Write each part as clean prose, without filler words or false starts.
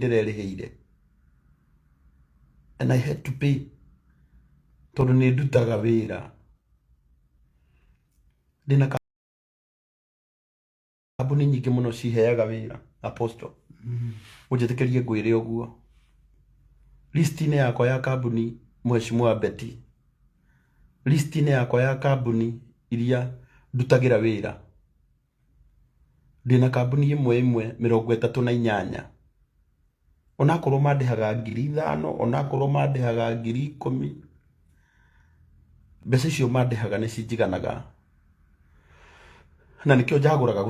ndirerĩhĩire, and I had to pay tondu nĩ ndutaga wĩra. Ndĩna kambuni nyingĩ mũno ciheaga wĩra, Apostle. Ũnjĩtĩkĩrie ngwĩre ũguo. List-inĩ yakwa ya kambuni, Mheshimiwa Betty, list-inĩ yakwa ya kambuni iria ndutagĩra wĩra, ndĩna kambuni ĩmwe 38. Onakorwo mandĩhaga 5,000, onakorwo mandĩhaga 10,000, mbeca icio mandĩhaga nĩ cinjiganaga, na nĩkĩo njagũraga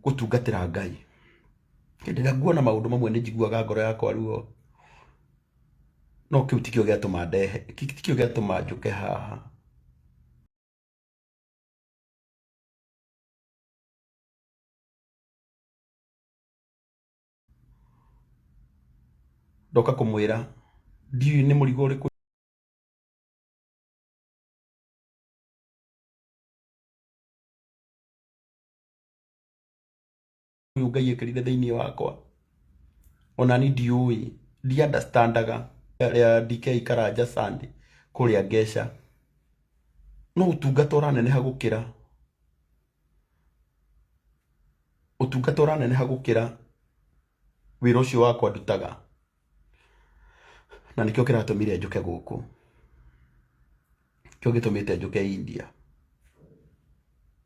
gũtungatĩra Ngai. Hĩndĩ ĩrĩa nguona maũndũ mamwe nĩ njiguaga ngoro yakwa ruo, no kĩu tikĩo gĩatũma tikĩo gĩatũma njũke haha. Ndoka kũmwĩra ndiũĩ nĩ mũrigo ũrĩkũ Ngai ekĩrire thĩinĩ wakwa, ona ni ndiũĩ, ndiunderstandaga ya DK Karanja Sunday kũrĩa Ngeca, no ũtungata ũraneneha gũkĩra, ũtungata ũraneneha gũkĩra wĩra ũcio wakwa ndutaga, na nĩkĩo kĩratũmire njũke gũkũ, kĩo gĩtũmĩte njũke India,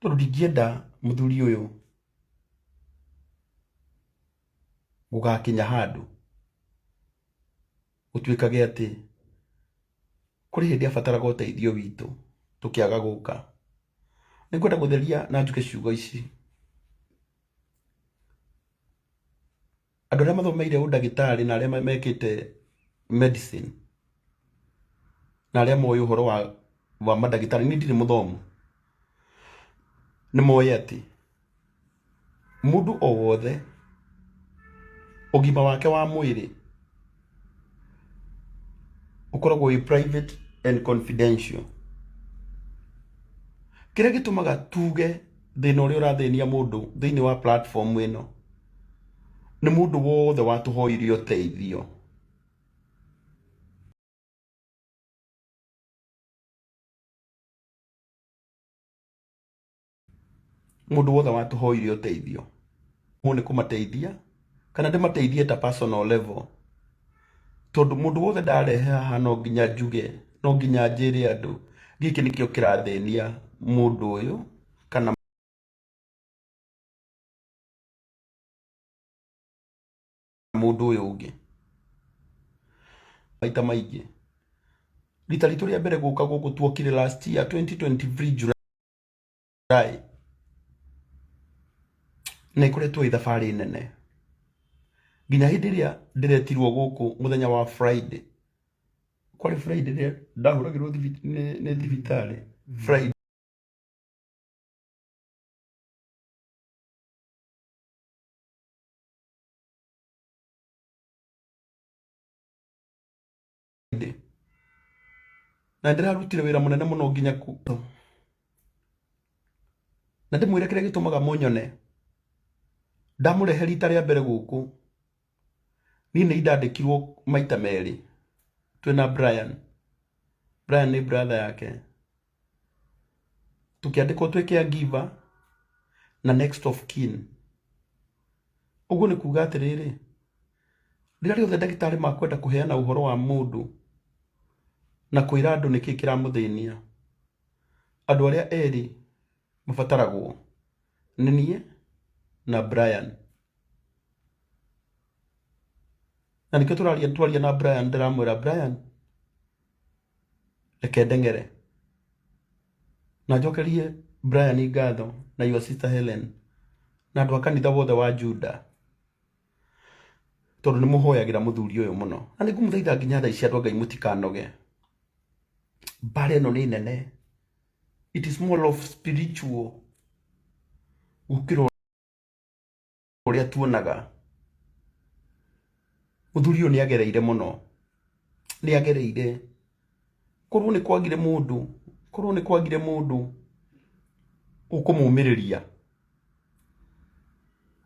tondũ ndingĩenda mũthuri ũyũ gũgakinya handũ gũtuĩkage atĩ kũrĩ hĩndĩ abataraga ũteithio witũ tũkĩaga gũka. Nĩngwenda gũtheria na njuke ciugo ici. Andũ arĩa mathomeire ũndagĩtarĩ na arĩa mekĩte medicine na arĩa moĩ ũhoro wa mandagĩtarĩ, niĩ ndirĩ mũthomu, nĩ moĩ atĩ mũndũ o wothe ũgima wake wa mwĩrĩ ũkoragwo wĩ private and confidential. Kĩrĩa gĩtũmaga tuge thĩna ũrĩa ũrathĩnia mũndũ thĩinĩ wa platform ĩno nĩ mũndũ wothe watũhoire ũteithio. Mũndũ wothe watũhoire ũteithio. Nĩ kũmateithia kana ndĩmateithie ta personal level. Tondũ mũndũ wothe ndarehe haha no nginya njuge, no nginya njĩre andũ gĩkĩ nĩkĩo kĩrathĩnia mũndũ ũyũ kana mũndũ ũyũ ũngĩ. Maita maingĩ rita ritũ rĩa mbere gũka gũkũ tuokire last year 2023 July, na ĩkoretwo ĩ thabarĩ nene nginya hĩndĩ ĩrĩa ndĩretirwo gũkũ mũthenya wa Friday. Kwarĩ Friday rĩrĩa ndahũragĩrwo nĩ thibitarĩ. Friday na ndĩrarutire wĩra mũnene mũno nginya na ndĩmwĩre kĩrĩa gĩtũmaga mũnyone. Ndamũrehe rita rĩa mbere gũkũ niĩ nĩ indandĩkirwo maita merĩ twĩna Brian nĩ brother yake, tũkĩandĩkwo twĩ caregiver na next of kin. Ũguo nĩ kuuga atĩrĩrĩ, rĩrĩa rĩothe ndagĩtarĩ makwenda kũheana ũhoro wa mũndũ na kwĩra andũ nĩkĩĩ kĩramũthĩnia, andũ arĩa erĩ mabataragwo nĩ niĩ na Brian. Na nĩkĩo tũraria na Brian, ndĩramwĩra Brian, reke ndeng'ere na njokerie Brian ngatho na your sister Helen na andũ a kanitha wothe wa Juda, tondũ nĩ mũhoyagĩra mũthuri ũyũ mũno. Na nĩ ngũmũthaitha nginya thaa ici andũ a Ngai mũtikanoge. Mbara ĩno nĩ nene. It is more of spiritual gũkĩra ũrĩa tuonaga. Mũthuri ũyũ nĩ agereire mũno, nĩ agereire. Korwo nĩ kwagire mũndũ ũkũmũmĩrĩria,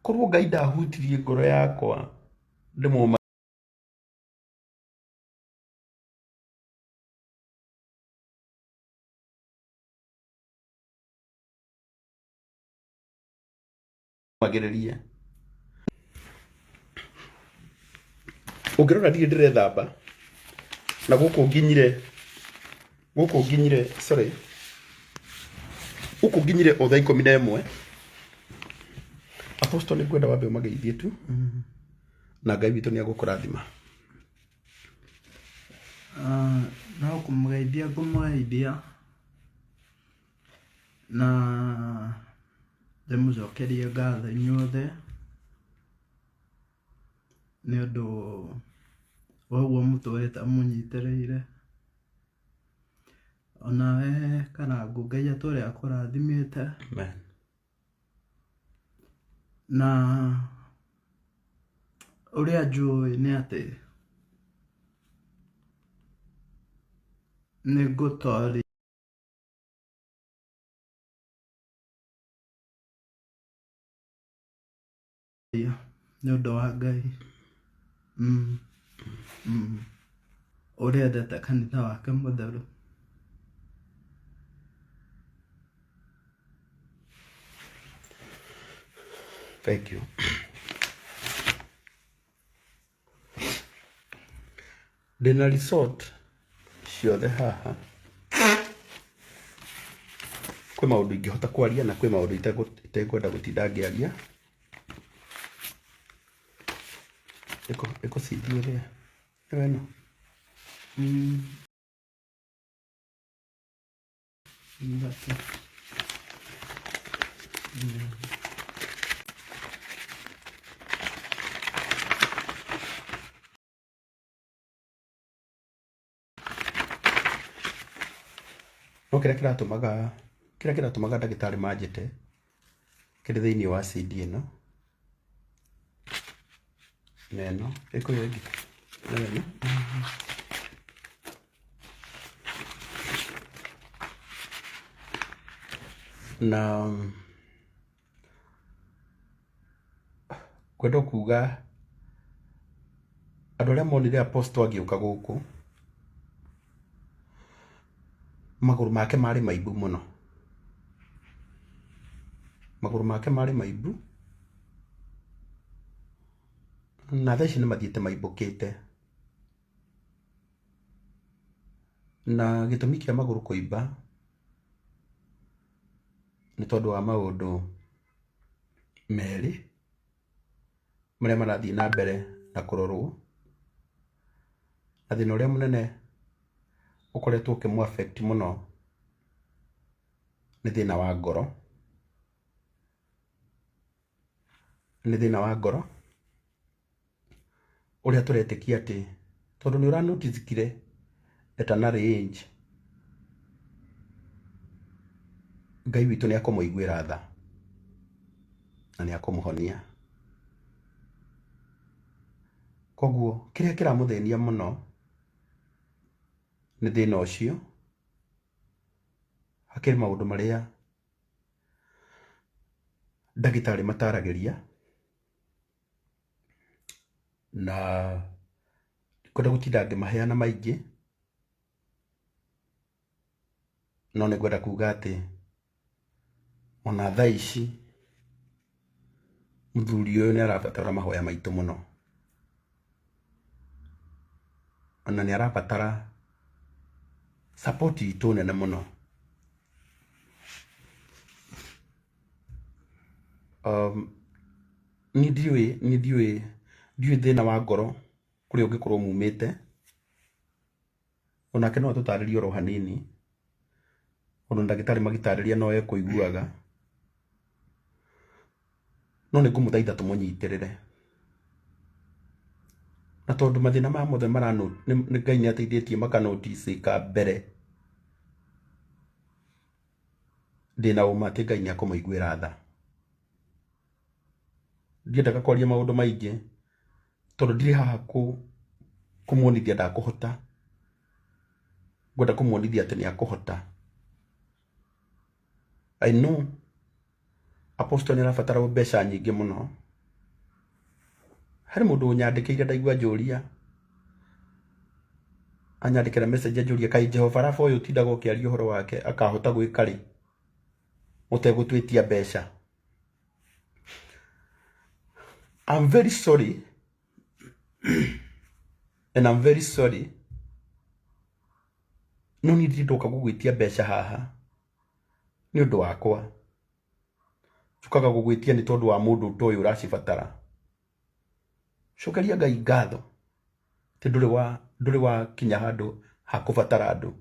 korwo Ngai ndahutirie ngoro yakwa ndĩmũma magĩrĩrie. Ũngĩrora ndirĩ ndĩrethamba na gũkũ nginyire sorry, gũkũ nginyire o thaa 11. Apostle nĩ ngwenda wambe ũmageithie tu na Ngai witũ nĩ agũkũrathima. No kũmũgeithia na ndĩmũcokerie ngatho inyuothe nĩ ũndũ wa ũguo mũtũrĩte mũnyitĩrĩire. Onawe Karangũ, Ngai atũre akũrathimĩte. Amen. Na ũrĩa njũĩ nĩ atĩ nĩ ngũtwarithia nĩ ũndũ wa Ngai ũrĩa endete kanitha wake mũtheru. Thank you. Ndĩna resort ciothe haha. Kwĩ maũndũ ingĩhota kwaria na kwĩ maũndũ itekwenda gũtinda ngĩaria. Eko CD ũrĩa ĩno. No kĩrĩa kĩratũmaga ndagĩtarĩ manjĩte kĩrĩ thĩinĩ wa CD ĩno. Neno ĩko ĩngĩ neno na kwenda kuga andũ arĩa monire Apostle agĩũka gũkũ magũrũ make marĩ maimbu mũno. Magũrũ make marĩ maimbu na thaa ici nĩ mathiĩte maimbũkĩte. Na gĩtũmi kĩa magũrũ kũimba nĩ tondũ wa maũndũ merĩ marĩa marathiĩ na mbere na kũrorwo. Na thĩna ũrĩa mũnene ũkoretwo ũkĩmũ-affect mũno nĩ thĩna wa ngoro. Nĩ thĩna wa ngoro ũrĩa tũretĩkia atĩ tondũ nĩ ũra-notice kire eternal age, Ngai witũ nĩ akũmũiguĩra tha na nĩ akũmũhonia. Koguo kĩrĩa kĩramũthĩnia mũno nĩ thĩna ũcio. Hakĩrĩ maũndũ marĩa ndagĩtarĩ mataragĩria na kwenda gũtinda ngĩmaheana maingĩ, no nĩ ngwenda kuga atĩ ona thaa ici mũthuri ũyũ nĩ arabatara mahoya maitũ mũno. Ona nĩ arabatara support itũ nene mũno. Ndiũĩ thĩna wa ngoro kũrĩa ũngĩkorwo mumĩte. Onake no atũtarĩrie oro hanini. Ona ndagĩtarĩ magĩtarĩria no ekũiguaga. No nĩ ngũmũthaitha tũmũnyitĩrĩre. Na tondũ mathĩna ma mothe Ngai nĩ ateithĩtie maka-notice ka mbere. Ndĩna ũma atĩ Ngai nĩ akũmũiguĩra tha. Ndiendaga kwaria maũndũ maingĩ tondũ ndirĩ haha kũmuonithia ndakũhota. Ngwenda kũmuonithia atĩ nĩ akũhota. I know Apostle nĩ arabatara mbeca nyingĩ mũno. Harĩ mũndũ ũnyandĩkĩire ndaigua njũria. Anyandĩkĩra message njũria kaĩ Jehova Rafa ũyũ ũtindaga ũkĩaria ũhoro wake akahota gwĩka rĩ mũtegũtwĩtia mbeca. I'm very sorry and I'm very sorry no ni ndoka gugwitia mbeca haha ni undu wakwa chukaga gugwitia ni tondu wa mundu toyo uracibatara cokeria Ngai ngatho ti nduri wa kinya handu hakubatara andu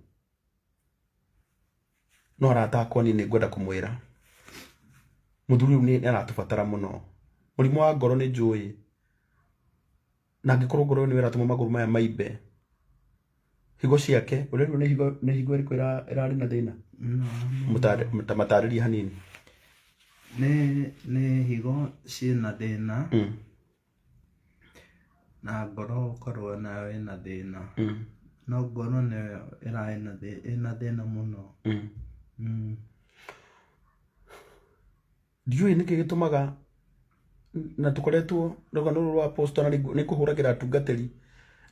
no aratakwa ni ngwenda kumwira muthuri ni aratubatara muno murimu wa ngoro ni njui na ngikorwo ngoro ni wira tuma maguru maya maimbe higo ciake urero ni higo iriku irari na thina mutamatariria hanini ni higo ciina thina na ngoro ukorwo nayo ina thina no ngoro niyo ina thina muno ndiui niki gitumaga na tukoretwo rugano rwa apostle na ni kuhuragira atungatiri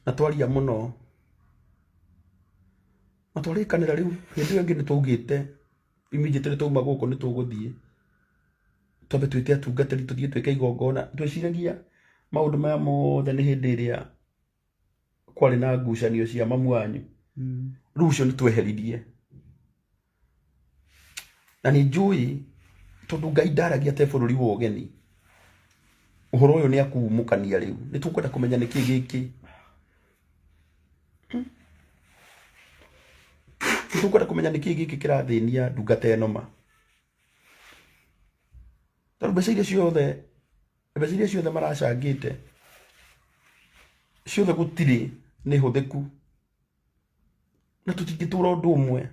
na twaria muno matwarikanira riu hindi yengi ni tugite immediately tuuma guko ni tuguthie tobe twite atungatiri tuthie twike igongona twiciragia maundu maya mothe ni hindi iria kwari na ngucanio cia mamu wanyu rucio ni tweheririe na ni njui tondu Ngai ndaragia te bururi wa ugeni uhoro uyu ni akuumukania riu ni tukwenda kumenya niki giki tukwenda kumenya niki giki kirathinia ndungata eno ma tondu mbeca iria ciothe maracangite ciothe gutiri ni huthiku na tutingitura undu umwe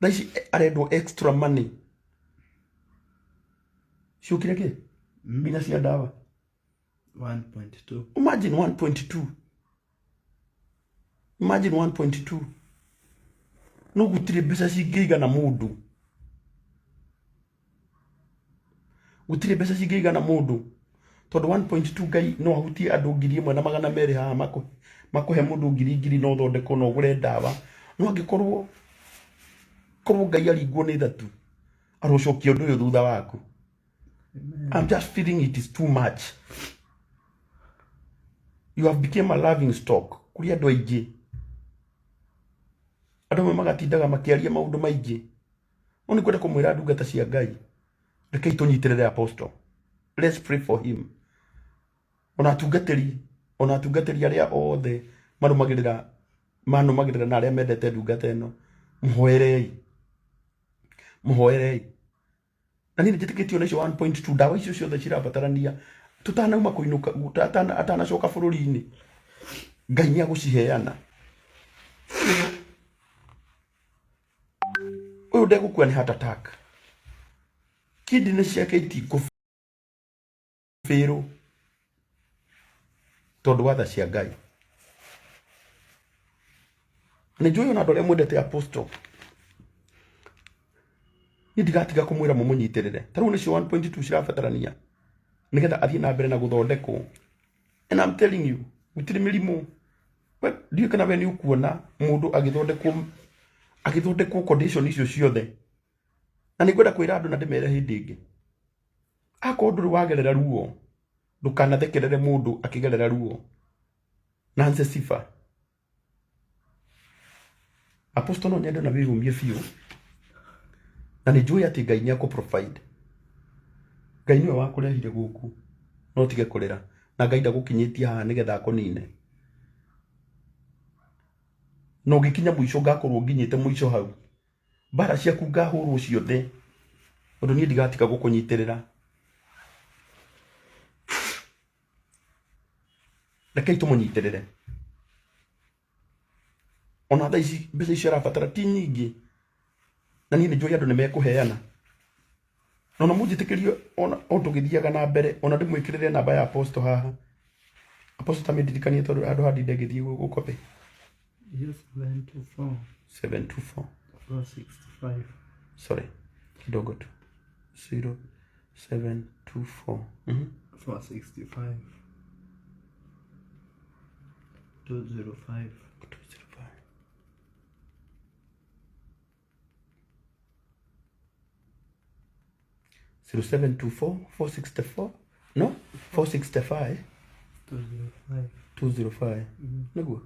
thaici arendwo extra money ciukire ki bina cia dawa 1.2 imagine 1.2 no gutire mbeca cingĩigana mundu gutire mbeca cingĩigana mundu tondu 1.2 Ngai no ahutie andu 1,200 haha makuhe mundu 1,000 no thondeko no gure dawa no angikorwo Ngai aringwo ni thatu arocokia undu uyu thutha waku. I'm just feeling it is too much. You have become a loving stock kuri andu aingi andu magatindaga makiaria maundu maingi no ni kwenda kumwira ndungata cia Ngai rekei tunyitirire apostle. Let's pray for him. Ona atungatiri aria othe manumagirira na aria mendete ndungata eno muhoerei na nini njitikitio na icio 1.2 dawa icio ciothe cirabatarania tutanauma kuinuka atanacoka bururi-ini Ngai ni aguciheana uyu ndegukua ni heart attack kidney ciake itikũbĩrwo tondu wa tha cia Ngai ni njui ona andu aria mwendete apostle ni ndigatiga kumwira mumunyitirire taru ni cio 1.2 cirabatarania nigetha athie na mbere na guthondekwo and I'm telling you gutiri mirimu ndiu kana we ni ukuona mundu agithondekwo condition icio ciothe na ni ngwenda kwira andu na ndimere hindi ingi akorwo nduri wagerera ruo ndukanathekerere mundu akigerera ruo Nancy Sifa apostle no nyendo na wihumie biu na ni njui ati Ngai ni akuprovide. Ngai niwe wakurehire guku no tige kurira na Ngai ndagukinyitia haha nigetha akunine no gikinya mwisho ngakorwo nginyite mwisho hau bara ciaku ngahurwo ciothe undu ni ndigatika gukunyitirira rekei tumunyitirire ona thaici mbeca icio arabatara ti nyingi na ni njui andu ni mekuheana no munjitikirio ona tugithiaga na mbere ona ndimwikirire namba ya apostle haha apostle tamindikanie tondu andu handi ndegithie gukope 724 465 sorry kidogo tu 0724 465 205 0724 464 No, 465 205. 205 niguo.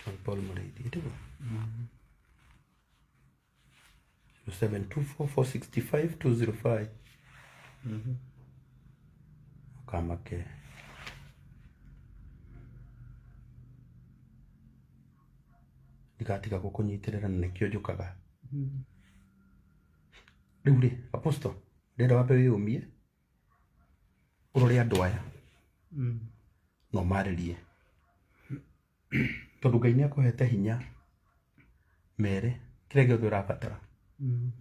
John Paul Mureithi niguo. 0724 465 205 kamake ndigatiga gukunyitirira na nikio njukaga riu ri aposto ndenda wambe wiyumie urore andu aya no maririe tondu Ngai niakuhete hinya mere kire giothe urabatara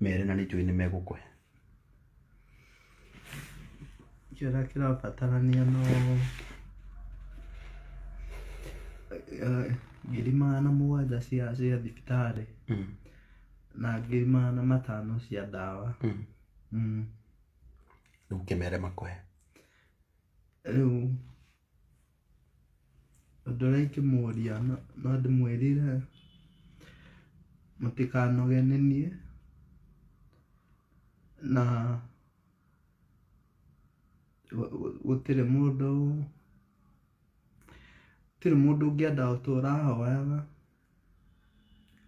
mere na ninjui ni megukuhe kira kirabatarania no ngiri magana mũgwanja cia thibitari na ngiri magana matano cia ndawa riu kimere makuhe riu ũndũ ũrĩa ingĩmũria no ndĩmwĩrire mũtikanoge nĩ niĩ na gũtirĩ mũndũ ũngĩenda gũtũra ahoyaga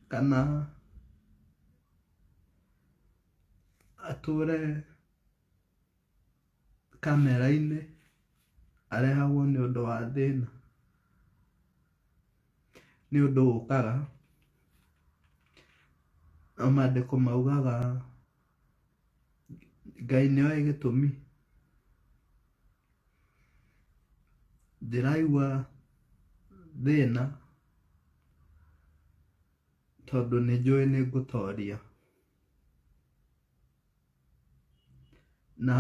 kana atũre kamera-inĩ arehagwo nĩ ũndũ wa thĩna nĩ ũndũ ũkaga no maandĩko maugaga Ngai nĩoĩ gĩtũmi ndĩraigua thĩna tondũ nĩnjũĩ nĩngũtoria na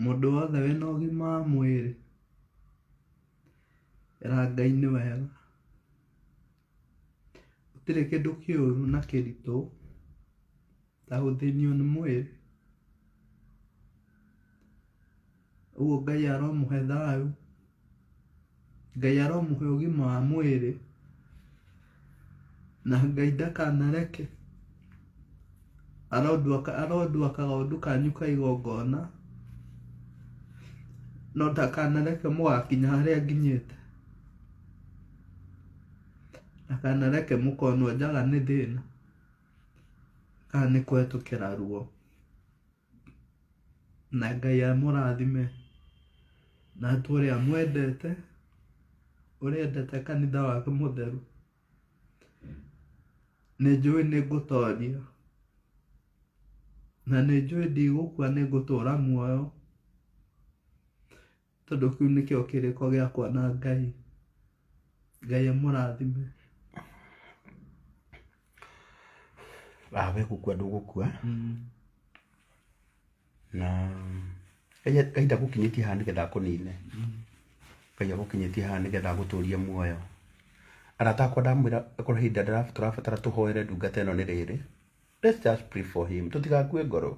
mũndũ wothe wĩna ũgima wa mwĩrĩ era Ngai nĩ wega gũtirĩ kĩndũ kĩũru na kĩritũ ta gũthĩnio nĩ mwĩrĩ ũguo Ngai aromũhe thayũ Ngai aromũhe ũgima wa mwĩrĩ na Ngai ndakanareke arondua kagondu kanyu ka igongona no ndakanareke mũgakinya harĩa nginyĩte ndakanareke mũkonwo njaga nĩ thĩna kana nĩ kũhetũkĩra ruo na Ngai amũrathime na ũrĩa mwendete ũrĩa endete kanitha wake mũtheru nĩnjũĩ nĩngũtoria na nĩnjũĩ ndigũkua nĩngũtũra muoyo tondũ kĩu nĩkĩo kĩrĩko gĩakwa na Ngai. Ngai amũrathime. We gũkua ndũgũkua na Ngai ndagũkinyĩtie haha nĩgetha akũnine Ngai agũkinyĩtie haha nĩgetha agũtũrie muoyo. Arata akwa ndamwĩra akorwo hĩndĩ tũrabatara tũhoere ndungata ĩno nĩ rĩrĩ, let's just pray for him. Tũtigakue ngoro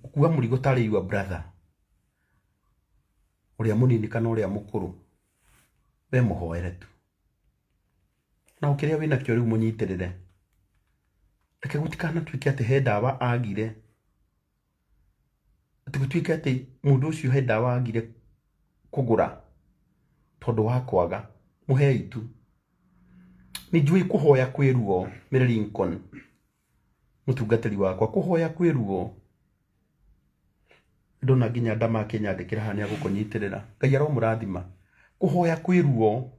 gũkua mũrigo tarĩ your brother ũrĩa mũnini kana ũrĩa mũkũrũ, we mũhoere tu na ũkĩrĩa wĩna kĩo rĩu mũnyitĩrĩre. Reke gũtikanatuĩke atĩ he ndawa agire, atĩ gũtuĩke atĩ mũndũ ũcio he ndawa agire kũgũra tondũ wa kwaga. Mũhe itu. Nĩnjũĩ kũhoya kwĩ ruo, Mary Lincoln mũtungatĩri wakwa, kũhoya kwĩ ruo. Ndona nginya ndama kĩnyandĩkĩra haha nĩagũkũnyitĩrĩra. Ngai aromũrathima. Kũhoya kwĩ ruo.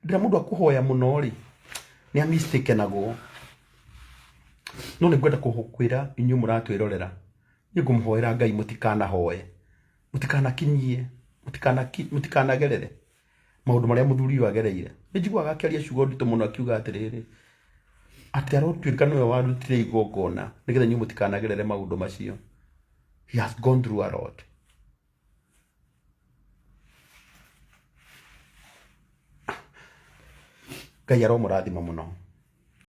Ndĩra mũndũ akũhoya mũno rĩ nĩamistakenagwo. No nĩngwenda kũkwĩra inyuĩ mũratwĩrorera, nĩngũmũhoera Ngai mũtikanahoe, mũtikanakinyie, mũtikanagerere maũndũ marĩa mũthuri ũyũ agereire. Nĩnjiguaga akĩaria ciugo nditũ mũno akiuga atĩrĩrĩ, atĩ arotuĩka nĩwe warutire igongona nĩgetha inyuĩ mũtikanagerere maũndũ macio. He has gone through a lot. Ngai aromũrathima mũno.